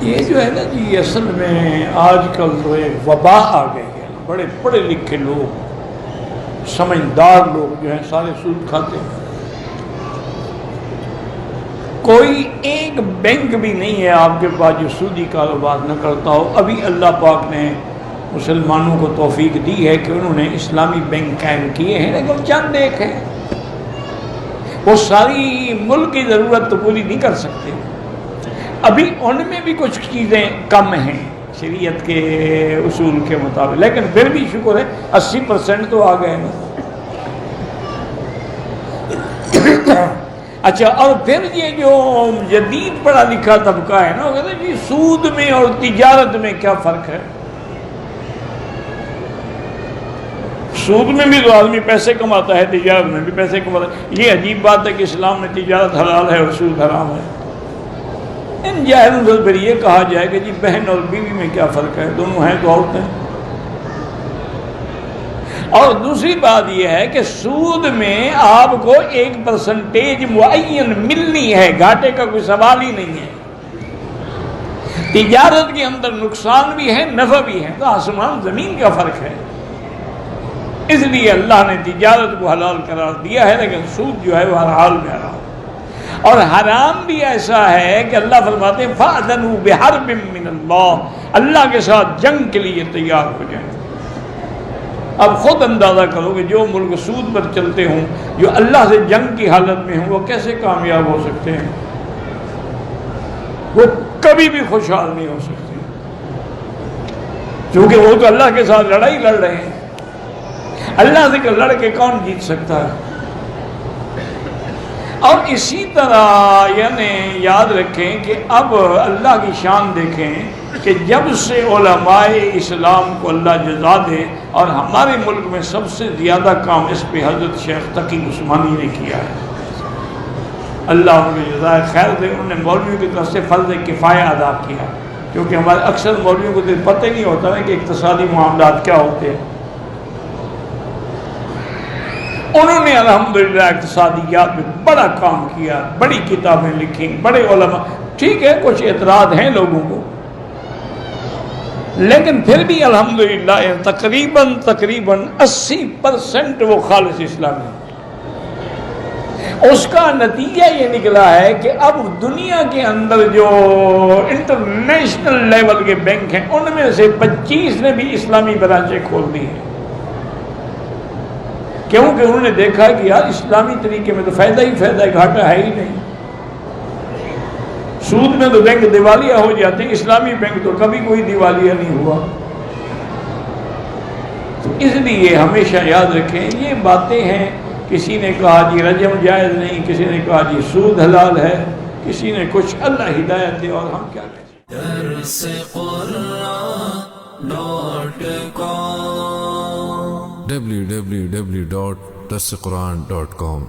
یہ جو ہے نا جی اصل میں آج کل تو ایک وبا آ گئی ہے، بڑے پڑھے لکھے لوگ سمجھدار لوگ جو ہیں سارے سود کھاتے ہیں۔ کوئی ایک بینک بھی نہیں ہے آپ کے پاس جو سودی کاروبار نہ کرتا ہو۔ ابھی اللہ پاک نے مسلمانوں کو توفیق دی ہے کہ انہوں نے اسلامی بینک قائم کیے ہیں، لیکن چند ایک ہیں، وہ ساری ملک کی ضرورت تو پوری نہیں کر سکتے۔ ابھی ان میں بھی کچھ چیزیں کم ہیں شریعت کے اصول کے مطابق، لیکن پھر بھی شکر ہے 80% تو آ گئے نا۔ اچھا، اور پھر یہ جو جدید پڑھا لکھا طبقہ ہے نا، وہ کہتے ہیں جی سود میں اور تجارت میں کیا فرق ہے؟ سود میں بھی تو آدمی پیسے کماتا ہے، تجارت میں بھی پیسے کماتا ہے۔ یہ عجیب بات ہے کہ اسلام میں تجارت حلال ہے اور سود حرام ہے۔ ان جاہلوں سے پھر یہ کہا جائے کہ جی بہن اور بیوی میں کیا فرق ہے، دونوں ہیں تو عورتیں۔ اور دوسری بات یہ ہے کہ سود میں آپ کو ایک پرسنٹیج معین ملنی ہے، گھاٹے کا کوئی سوال ہی نہیں ہے۔ تجارت کے اندر نقصان بھی ہے، نفع بھی ہے، تو آسمان زمین کا فرق ہے۔ اس لیے اللہ نے تجارت کو حلال قرار دیا ہے، لیکن سود جو ہے وہ ہر حال میں حرام۔ اور حرام بھی ایسا ہے کہ اللہ فرماتے ہیں فَأْذَنُوا بِحَرْبٍ مِّنَ اللَّهِ، اللہ کے ساتھ جنگ کے لیے تیار ہو جائیں۔ اب خود اندازہ کرو کہ جو ملک سود پر چلتے ہوں، جو اللہ سے جنگ کی حالت میں ہوں، وہ کیسے کامیاب ہو سکتے ہیں؟ وہ کبھی بھی خوشحال نہیں ہو سکتے، کیونکہ وہ تو اللہ کے ساتھ لڑائی لڑ رہے ہیں۔ اللہ سے لڑ کے کون جیت سکتا ہے؟ اور اسی طرح یعنی یاد رکھیں کہ اب اللہ کی شان دیکھیں کہ جب سے علماء اسلام کو اللہ جزا دے، اور ہمارے ملک میں سب سے زیادہ کام اس پہ حضرت شیخ تقی عثمانی نے کیا ہے، اللہ ان کو جزائے خیر دے۔ انہوں نے مولویوں کی طرف سے فرض کفایہ ادا کیا، کیونکہ ہمارے اکثر مولویوں کو تو پتہ ہی نہیں ہوتا ہے کہ اقتصادی معاملات کیا ہوتے ہیں۔ انہوں نے الحمدللہ اقتصادیات میں بڑا کام کیا، بڑی کتابیں لکھی، بڑے علماء۔ ٹھیک ہے کچھ اعتراض ہیں لوگوں کو، لیکن پھر بھی الحمدللہ تقریباً 80% وہ خالص اسلامی ہے۔ اس کا نتیجہ یہ نکلا ہے کہ اب دنیا کے اندر جو انٹرنیشنل لیول کے بینک ہیں، ان میں سے 25 نے بھی اسلامی برانچیں کھول دی ہیں، کیونکہ انہوں نے دیکھا کہ یار اسلامی طریقے میں تو فائدہ ہی فائدہ ہے، گھاٹا ہے ہی نہیں۔ سود میں تو بینک دیوالیہ ہو جاتے ہیں، اسلامی بینک تو کبھی کوئی دیوالیہ نہیں ہوا۔ تو اس لیے ہمیشہ یاد رکھیں یہ باتیں ہیں۔ کسی نے کہا جی رجم جائز نہیں، کسی نے کہا جی سود حلال ہے، کسی نے کچھ، اللہ ہدایت دے، اور ہم کیا کہیں۔ www.darsequran.com